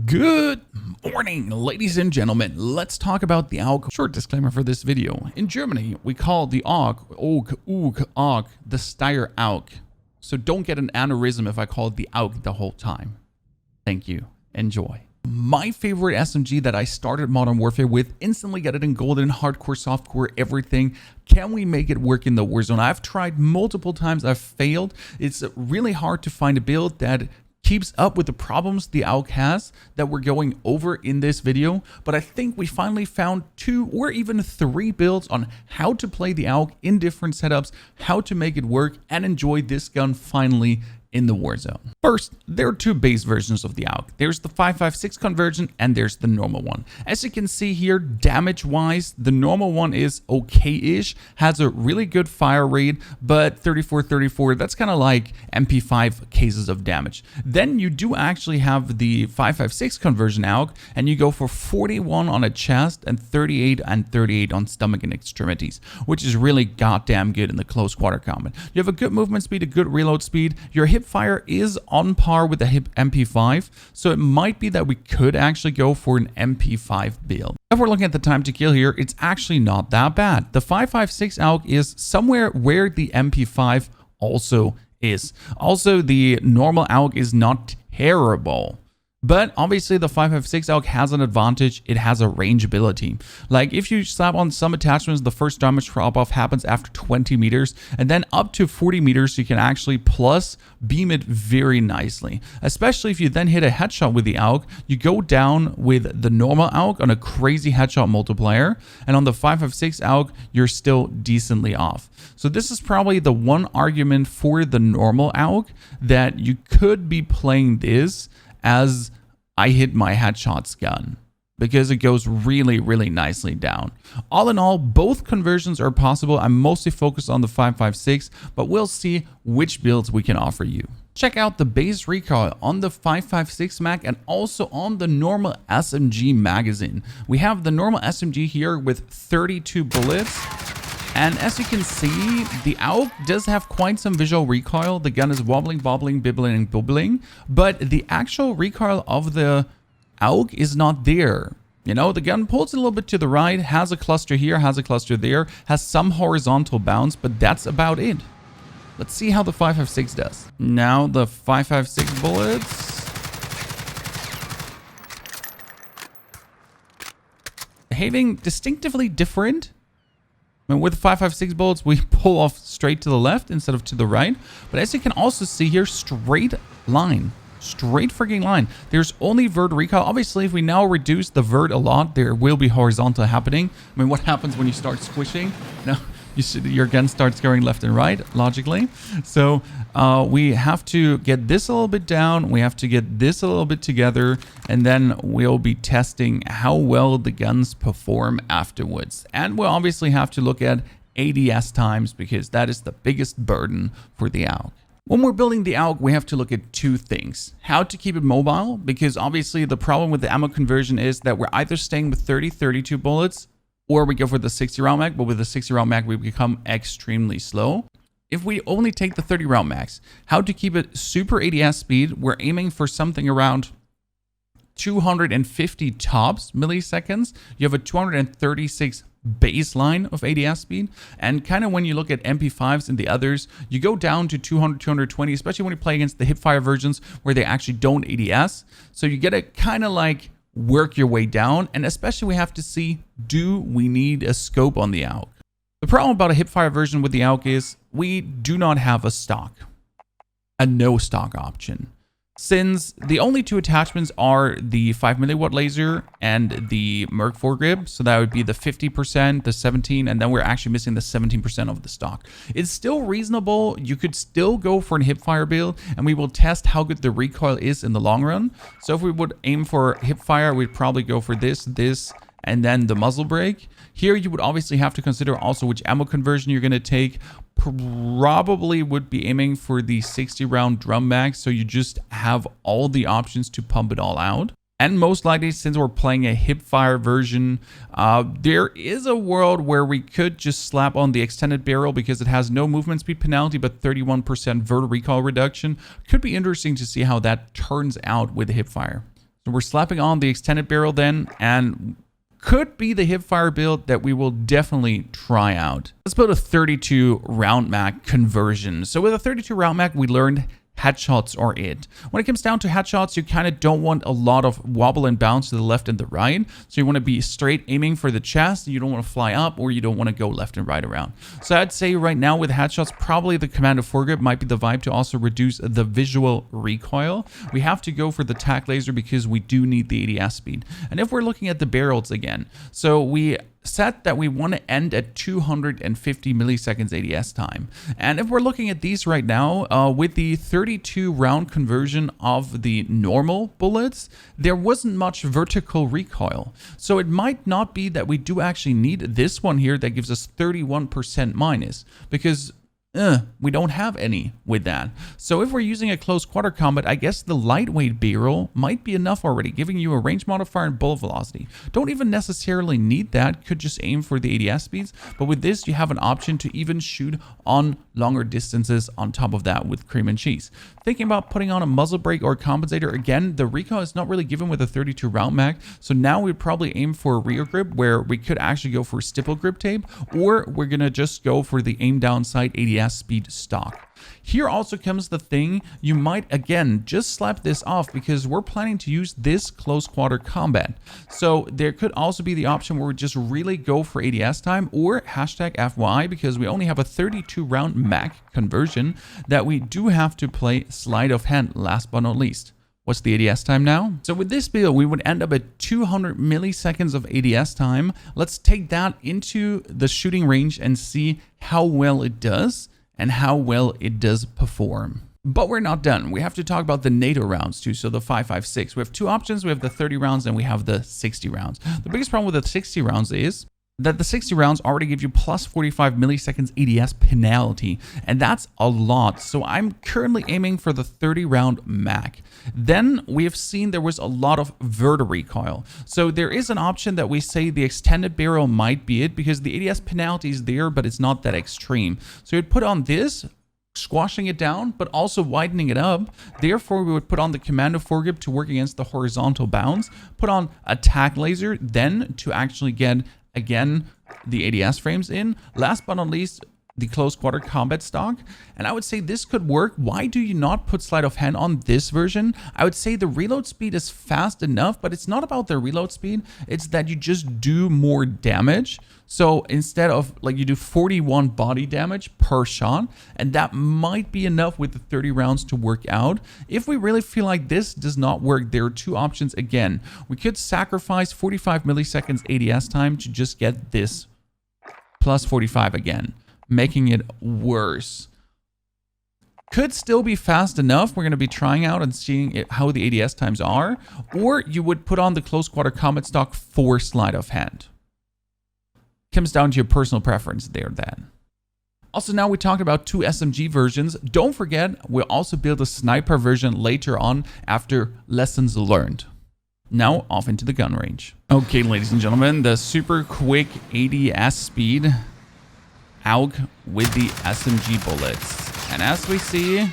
Good morning, ladies and gentlemen. Let's talk about the AUG. Short disclaimer for this video. In Germany, we call the AUG, the Steyr AUG. So don't get an aneurysm if I call it the AUG the whole time. Thank you. Enjoy. My favorite SMG that I started Modern Warfare with, instantly got it in golden, hardcore, softcore, everything. Can we make it work in the Warzone? I've tried multiple times. I've failed. It's really hard to find a build that keeps up with the problems the AUG has that we're going over in this video, but I think we finally found 2 or even 3 builds on how to play the AUG in different setups, how to make it work and enjoy this gun finally in the Warzone. First, there are 2 base versions of the AUG. There's the 5.56 conversion and there's the normal one. As you can see here, damage-wise, the normal one is okay-ish, has a really good fire rate, but 34, that's kind of like MP5 cases of damage. Then you do actually have the 5.56 conversion AUG, and you go for 41 on a chest and 38 on stomach and extremities, which is really goddamn good in the close quarter combat. You have a good movement speed, a good reload speed. Your Hipfire is on par with the MP5, so it might be that we could actually go for an MP5 build. If we're looking at the time to kill here, it's actually not that bad. The 5.56 AUG is somewhere where the MP5 also is. Also, the normal AUG is not terrible. But obviously the 5.56 AUG has an advantage. It has a range ability. Like if you slap on some attachments, the first damage drop off happens after 20 meters, and then up to 40 meters you can actually plus beam it very nicely. Especially if you then hit a headshot with the AUG, you go down with the normal AUG on a crazy headshot multiplier, and on the 5.56 AUG you're still decently off. So this is probably the one argument for the normal AUG, that you could be playing this as I hit my headshots gun, because it goes really nicely down. All in all, both conversions are possible. I'm mostly focused on the 5.56, but we'll see which builds we can offer you. Check out the base recoil on the 5.56 mag and also on the normal SMG magazine. We have the normal SMG here with 32 bullets. And as you can see, the AUG does have quite some visual recoil. The gun is wobbling, bobbling, bibbling, and bubbling. But the actual recoil of the AUG is not there. You know, the gun pulls a little bit to the right, has a cluster here, has a cluster there, has some horizontal bounce, but that's about it. Let's see how the 5.56 does. Now the 5.56 bullets. Behaving distinctively different. I mean, with the 5.56 bullets, we pull off straight to the left instead of to the right. But as you can also see here, straight line. Straight freaking line. There's only vert recoil. Obviously, if we now reduce the vert a lot, there will be horizontal happening. I mean, what happens when you start squishing? You know, you see your gun starts going left and right, logically. So we have to get this a little bit down. We have to get this a little bit together. And then we'll be testing how well the guns perform afterwards. And we'll obviously have to look at ADS times, because that is the biggest burden for the AUG. When we're building the AUG, we have to look at 2 things. How to keep it mobile, because obviously the problem with the ammo conversion is that we're either staying with 32 bullets, or we go for the 60 round mag, but with the 60 round mag, we become extremely slow. If we only take the 30 round mags, how to keep it super ADS speed, we're aiming for something around 250 tops milliseconds. You have a 236 baseline of ADS speed, and kind of when you look at MP5s and the others, you go down to 200, 220, especially when you play against the Hipfire versions where they actually don't ADS. So you get to kind of like work your way down, and especially we have to see, do we need a scope on the AUG? The problem about a Hipfire version with the AUG is we do not have a stock, a no stock option. Since the only 2 attachments are the 5 milliwatt laser and the Merc foregrip, so that would be the 50%, the 17, and then we're actually missing the 17% of the stock. It's still reasonable. You could still go for an Hipfire build, and we will test how good the recoil is in the long run. So if we would aim for Hipfire, we'd probably go for this, and then the muzzle brake. Here you would obviously have to consider also which ammo conversion you're going to take. Probably would be aiming for the 60 round drum mag, so you just have all the options to pump it all out. And most likely, since we're playing a Hipfire version, there is a world where we could just slap on the extended barrel because it has no movement speed penalty, but 31% vert recoil reduction. Could be interesting to see how that turns out with the Hipfire. So we're slapping on the extended barrel then, and could be the Hipfire build that we will definitely try out. Let's build a 32 round mag conversion. So with a 32 round mag, we learned headshots are it. When it comes down to headshots, you kind of don't want a lot of wobble and bounce to the left and the right. So you want to be straight aiming for the chest. You don't want to fly up, or you don't want to go left and right around. So I'd say right now with headshots, probably the commando foregrip might be the vibe to also reduce the visual recoil. We have to go for the tac laser because we do need the ADS speed. And if we're looking at the barrels again, so we set that we want to end at 250 milliseconds ADS time. And if we're looking at these right now, with the 32 round conversion of the normal bullets, there wasn't much vertical recoil. So it might not be that we do actually need this one here that gives us 31% minus, because we don't have any with that. So if we're using a close quarter combat, I guess the lightweight barrel might be enough already, giving you a range modifier and bullet velocity. Don't even necessarily need that, could just aim for the ADS speeds. But with this, you have an option to even shoot on longer distances on top of that with cream and cheese. Thinking about putting on a muzzle brake or a compensator, again, the recoil is not really given with a 32 round mag. So now we'd probably aim for a rear grip, where we could actually go for stipple grip tape, or we're gonna just go for the aim down sight ADS speed stock. Here also comes the thing, you might again just slap this off because we're planning to use this close quarter combat. So there could also be the option where we just really go for ADS time, or hashtag FYI, because we only have a 32 round mag conversion, that we do have to play sleight of hand last but not least. What's the ADS time now? So with this build, we would end up at 200 milliseconds of ADS time. Let's take that into the shooting range and see how well it does and how well it does perform. But we're not done. We have to talk about the NATO rounds too, so the 5.56. We have two options. We have the 30 rounds and we have the 60 rounds. The biggest problem with the 60 rounds is that the 60 rounds already give you plus 45 milliseconds ADS penalty, and that's a lot. So I'm currently aiming for the 30 round mag. Then we have seen there was a lot of vertical recoil. So there is an option that we say the extended barrel might be it, because the ADS penalty is there, but it's not that extreme. So you'd put on this, squashing it down, but also widening it up. Therefore, we would put on the commando foregrip to work against the horizontal bounce, put on a tac laser, then to actually get, again, the ADS frames in. Last but not least, the close quarter combat stock. And I would say this could work. Why do you not put sleight of hand on this version? I would say the reload speed is fast enough, but it's not about the reload speed. It's that you just do more damage. So instead of, like, you do 41 body damage per shot, and that might be enough with the 30 rounds to work out. If we really feel like this does not work, there are two options again. We could sacrifice 45 milliseconds ADS time to just get this plus 45 again, making it worse. Could still be fast enough. We're going to be trying out and seeing how the ADS times are. Or you would put on the close quarter combat stock for sleight of hand. Comes down to your personal preference there then. Also, now we talked about two SMG versions. Don't forget, we'll also build a sniper version later on after lessons learned. Now off into the gun range. Okay, ladies and gentlemen, the super quick ADS speed AUG with the SMG bullets. And as we see,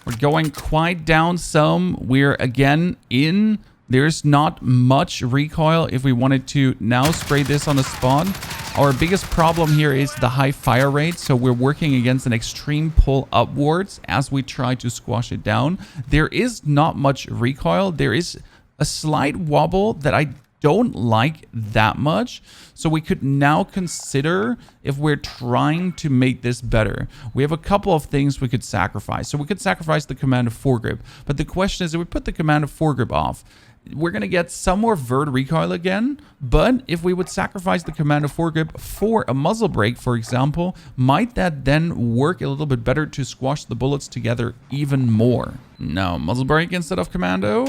we're going quite down some. We're again in. There's not much recoil if we wanted to now spray this on the spot. Our biggest problem here is the high fire rate. So we're working against an extreme pull upwards as we try to squash it down. There is not much recoil. There is a slight wobble that I don't like that much. So we could now consider if we're trying to make this better. We have a couple of things we could sacrifice. So we could sacrifice the commando foregrip. But the question is, if we put the commando foregrip off, we're going to get some more vert recoil again. But if we would sacrifice the commando foregrip for a muzzle brake, for example, might that then work a little bit better to squash the bullets together even more? No, muzzle brake instead of commando.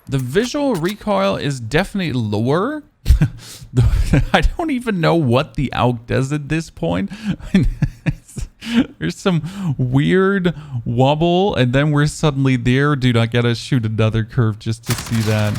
The visual recoil is definitely lower. I don't even know what the AUG does at this point. There's some weird wobble, and then we're suddenly there. Dude, I gotta shoot another curve just to see that.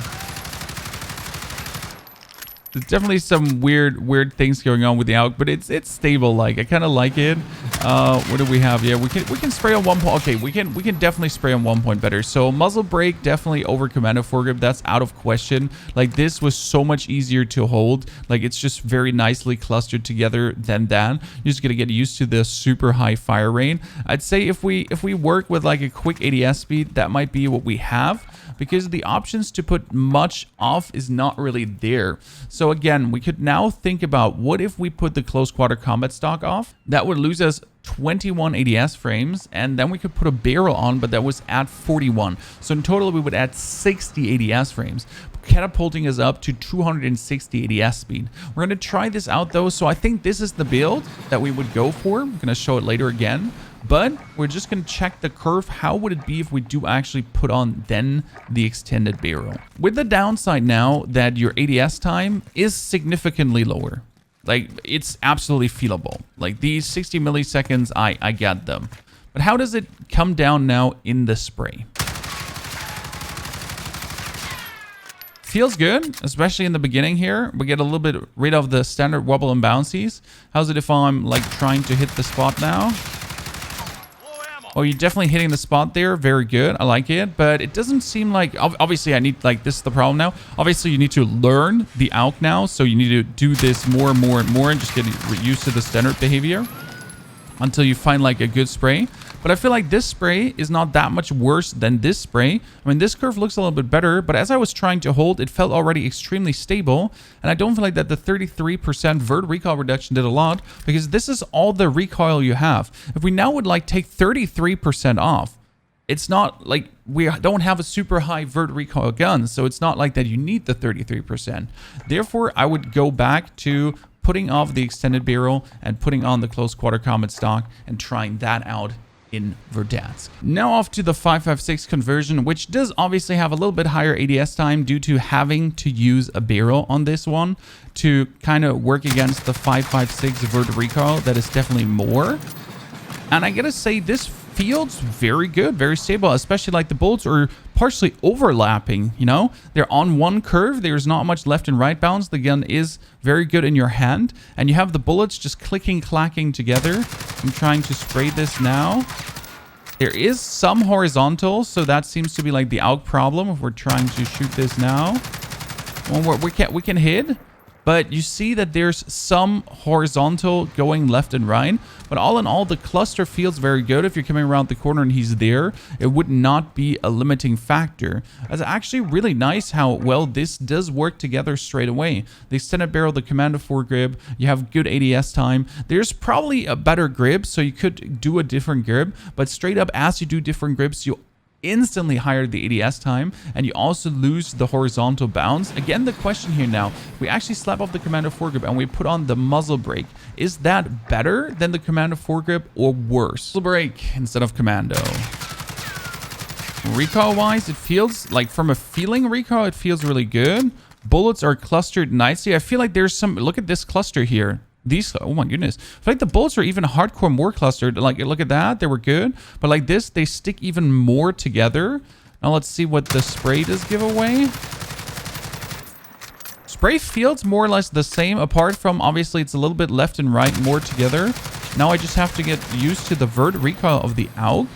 There's definitely some weird things going on with the AUG, but it's stable. Like, I kind of like it. What do we have? Yeah, we can spray on 1 point. Okay, we can definitely spray on 1 point better. So muzzle brake definitely over commando foregrip. That's out of question. Like, this was so much easier to hold. Like, it's just very nicely clustered together than that. You're just gonna get used to the super high fire rate. I'd say if we work with like a quick ADS speed, that might be what we have, because the options to put much off is not really there. So again, we could now think about, what if we put the close quarter combat stock off? That would lose us 21 ADS frames, and then we could put a barrel on, but that was at 41. So in total, we would add 60 ADS frames, catapulting us up to 260 ADS speed. We're going to try this out though. So I think this is the build that we would go for. I'm going to show it later again. But we're just going to check the curve. How would it be if we do actually put on then the extended barrel? With the downside now that your ADS time is significantly lower. Like, it's absolutely feelable. Like, these 60 milliseconds, I get them. But how does it come down now in the spray? Feels good, especially in the beginning here. We get a little bit rid of the standard wobble and bouncies. How's it if I'm like trying to hit the spot now? Oh, you're definitely hitting the spot there. Very good. I like it. But it doesn't seem like... Obviously, I need... Like, this is the problem now. Obviously, you need to learn the AUG now. So you need to do this more and more and more and just get used to the standard behavior until you find, like, a good spray. But I feel like this spray is not that much worse than this spray. I mean, this curve looks a little bit better, but as I was trying to hold, it felt already extremely stable. And I don't feel like that the 33% vert recoil reduction did a lot, because this is all the recoil you have. If we now would like take 33% off, it's not like we don't have a super high vert recoil gun, so it's not like that you need the 33%. Therefore, I would go back to putting off the extended barrel and putting on the close quarter combat stock and trying that out in Verdansk. Now off to the 5.56 conversion, which does obviously have a little bit higher ADS time due to having to use a barrel on this one to kind of work against the 5.56 vert recoil. That is definitely more. And I gotta say, this feels very good, very stable, especially like the bullets are partially overlapping, you know? They're on one curve. There's not much left and right bounce. The gun is very good in your hand, and you have the bullets just clicking, clacking together. I'm trying to spray this now. There is some horizontal, so that seems to be like the AUG problem if we're trying to shoot this now. Well, we can hit, but you see that there's some horizontal going left and right. But all in all, the cluster feels very good. If you're coming around the corner and he's there, it would not be a limiting factor. It's actually really nice how well this does work together straight away. The extended barrel, the commando foregrip, you have good ADS time. There's probably a better grip, so you could do a different grip. But straight up, as you do different grips, you instantly higher the ADS time, and you also lose the horizontal bounce. Again, the question here now, we actually slap off the commando foregrip and we put on the muzzle brake. Is that better than the commando foregrip or worse? Muzzle brake instead of commando. Recoil wise, it feels like, from a feeling recoil, it feels really good. Bullets are clustered nicely. I feel like there's some, look at this cluster here. These, oh my goodness, I feel like the bullets are even hardcore more clustered. Like, look at that, they were good, but like this, they stick even more together. Now let's see what the spray does give away. Spray feels more or less the same, apart from obviously it's a little bit left and right more together. Now I just have to get used to the vert recoil of the AUG,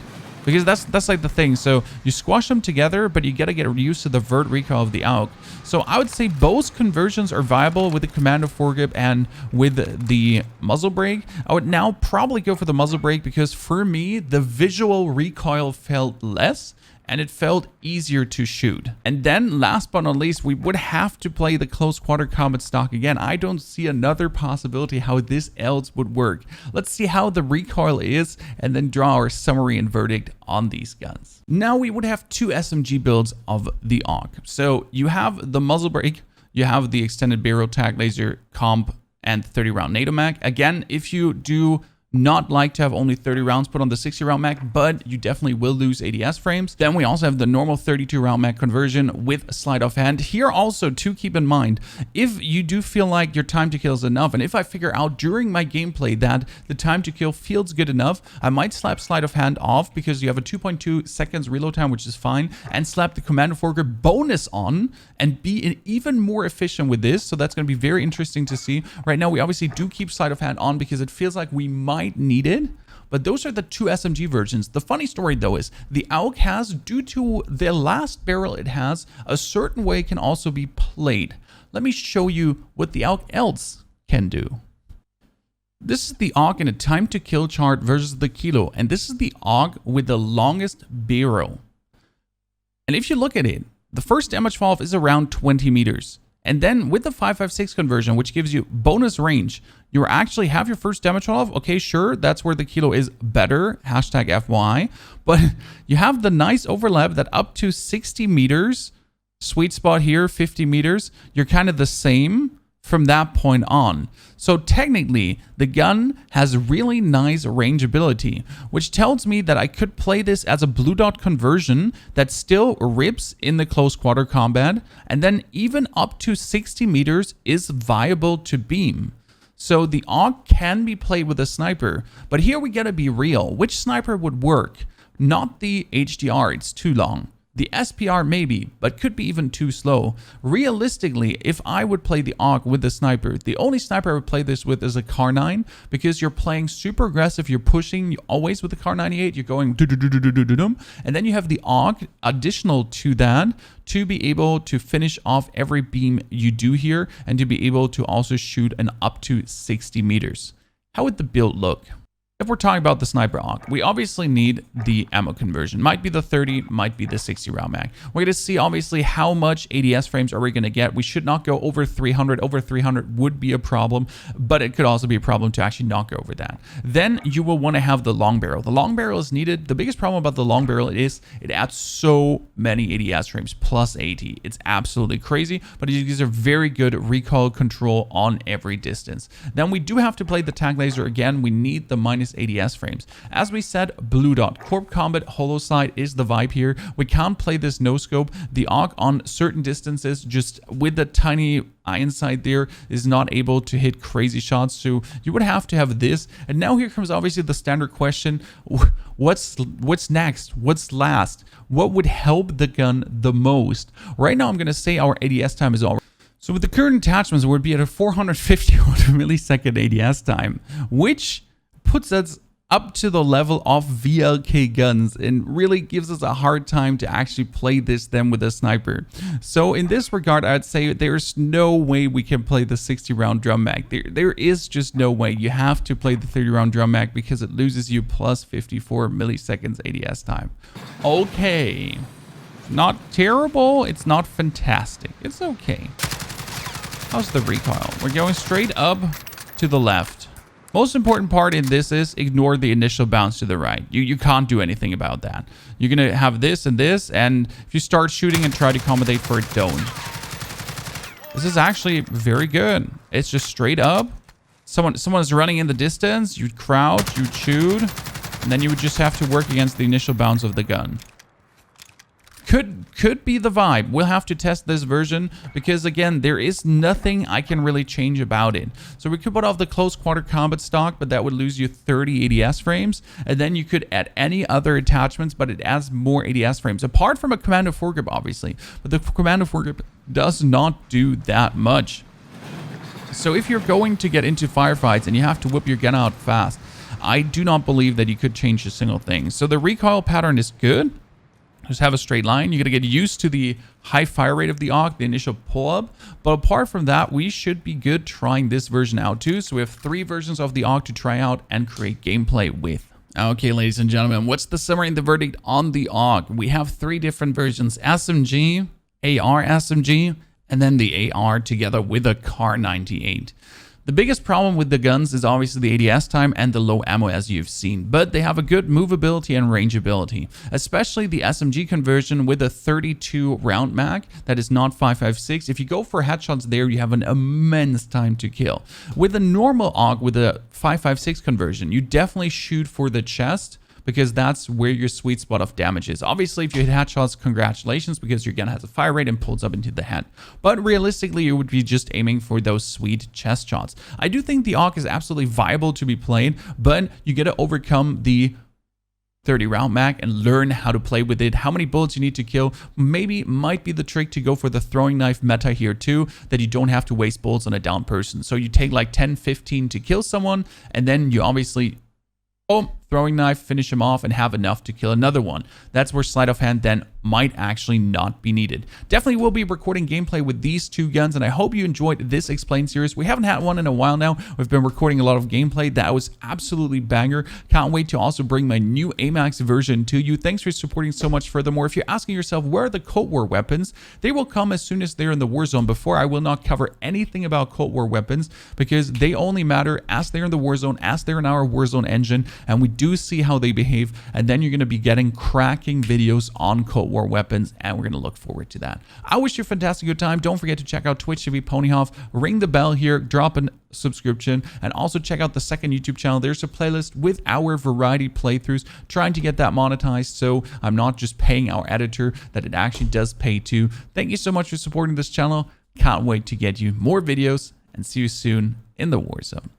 because that's like the thing. So you squash them together, but you gotta get used to the vert recoil of the AUG. So I would say both conversions are viable with the commando foregrip and with the muzzle brake. I would now probably go for the muzzle brake, because for me, the visual recoil felt less and it felt easier to shoot. And then last but not least, we would have to play the close quarter combat stock again. I don't see another possibility how this else would work. Let's see how the recoil is and then draw our summary and verdict on these guns. Now we would have two SMG builds of the AUG. So you have the muzzle brake, you have the extended barrel tag laser comp and 30 round NATO mag. Again, if you do not like to have only 30 rounds put on the 60 round mag, but you definitely will lose ADS frames. Then we also have the normal 32 round mag conversion with sleight of hand. Here also to keep in mind, if you do feel like your time to kill is enough, and if I figure out during my gameplay that the time to kill feels good enough, I might slap sleight of hand off because you have a 2.2 seconds reload time, which is fine, and slap the command and foregrip bonus on and be even more efficient with this. So that's going to be very interesting to see. Right now, we obviously do keep sleight of hand on because it feels like we might need it. But those are the two SMG versions. The funny story though is the AUG has, due to the last barrel it has, a certain way it can also be played. Let me show you what the AUG else can do. This is the AUG in a time to kill chart versus the Kilo, and this is the AUG with the longest barrel. And if you look at it, the first damage fall off is around 20 meters. And then with the 5.56 conversion, which gives you bonus range, you actually have your first damage fall off. Okay, sure, that's where the Kilo is better, hashtag FY. But you have the nice overlap that up to 60 meters, sweet spot here, 50 meters, you're kind of the same from that point on. So technically, the gun has really nice range ability, which tells me that I could play this as a blue dot conversion that still rips in the close quarter combat, and then even up to 60 meters is viable to beam. So the AUG can be played with a sniper, but here we gotta be real. Which sniper would work? Not the HDR, it's too long. The SPR maybe, but could be even too slow. Realistically, if I would play the AUG with the sniper, the only sniper I would play this with is a Kar9, because you're playing super aggressive, you're pushing always with the Kar98, you're going and then you have the AUG additional to that to be able to finish off every beam you do here and to be able to also shoot an up to 60 meters. How would the build look? If we're talking about the sniper AUG, we obviously need the ammo conversion. Might be the 30, might be the 60 round mag. We're going to see obviously how much ADS frames are we going to get. We should not go over 300. Over 300 would be a problem, but it could also be a problem to actually not go over that. Then you will want to have the long barrel. The long barrel is needed. The biggest problem about the long barrel is it adds so many ADS frames, plus 80. It's absolutely crazy, but it gives a very good recoil control on every distance. Then we do have to play the tag laser again. We need the minus ADS frames. As we said, blue dot corp combat holo sight is the vibe here. We can't play this no scope. The AUG on certain distances, just with the tiny iron sight there, is not able to hit crazy shots, so you would have to have this. And now here comes obviously the standard question: what's next? What's last? What would help the gun the most? Right now I'm gonna say our ADS time is all. So with the current attachments, we'd be at a 450 millisecond ADS time, which puts us up to the level of VLK guns and really gives us a hard time to actually play this then with a sniper. So in this regard, I'd say there's no way we can play the 60 round drum mag. There is just no way. You have to play the 30 round drum mag because it loses you plus 54 milliseconds ADS time. Okay. Not terrible. It's not fantastic. It's okay. How's the recoil? We're going straight up to the left. Most important part in this is ignore the initial bounce to the right. You can't do anything about that. You're going to have this, and if you start shooting and try to accommodate for it, don't. This is actually very good. It's just straight up. Someone is running in the distance. You crouch, you shoot, and then you would just have to work against the initial bounce of the gun. Could be the vibe. We'll have to test this version because, again, there is nothing I can really change about it. So we could put off the close quarter combat stock, but that would lose you 30 ADS frames. And then you could add any other attachments, but it adds more ADS frames. Apart from a commando foregrip, obviously. But the commando foregrip does not do that much. So if you're going to get into firefights and you have to whip your gun out fast, I do not believe that you could change a single thing. So the recoil pattern is good. Just have a straight line. You're going to get used to the high fire rate of the AUG, the initial pull-up. But apart from that, we should be good trying this version out too. So we have 3 versions of the AUG to try out and create gameplay with. Okay, ladies and gentlemen, what's the summary and the verdict on the AUG? We have 3 different versions: SMG, AR SMG, and then the AR together with a Kar98. The biggest problem with the guns is obviously the ADS time and the low ammo, as you've seen, but they have a good movability and rangeability, especially the SMG conversion with a 32 round mag that is not 5.56. If you go for headshots there, you have an immense time to kill. With a normal AUG with a 5.56 conversion, you definitely shoot for the chest, because that's where your sweet spot of damage is. Obviously, if you hit headshots, congratulations, because your gun has a fire rate and pulls up into the head. But realistically, you would be just aiming for those sweet chest shots. I do think the AUG is absolutely viable to be played, but you get to overcome the 30 round mag and learn how to play with it, how many bullets you need to kill. Maybe might be the trick to go for the throwing knife meta here too, that you don't have to waste bullets on a down person. So you take like 10, 15 to kill someone, and then you obviously, throwing knife, finish him off, and have enough to kill another one. That's where sleight of hand then might actually not be needed. Definitely will be recording gameplay with these two guns, and I hope you enjoyed this Explain series. We haven't had one in a while now. We've been recording a lot of gameplay. That was absolutely banger. Can't wait to also bring my new AMAX version to you. Thanks for supporting so much. Furthermore, if you're asking yourself, where are the Cold War weapons? They will come as soon as they're in the Warzone. Before, I will not cover anything about Cold War weapons because they only matter as they're in the Warzone, as they're in our Warzone engine, and we do see how they behave, and then you're going to be getting cracking videos on Cold War weapons, and we're going to look forward to that. I wish you a fantastic good time. Don't forget to check out Twitch TV Ponyhof, ring the bell here, drop a subscription, and also check out the second YouTube channel. There's a playlist with our variety playthroughs, trying to get that monetized, so I'm not just paying our editor, that it actually does pay too. Thank you so much for supporting this channel. Can't wait to get you more videos, and see you soon in the Warzone.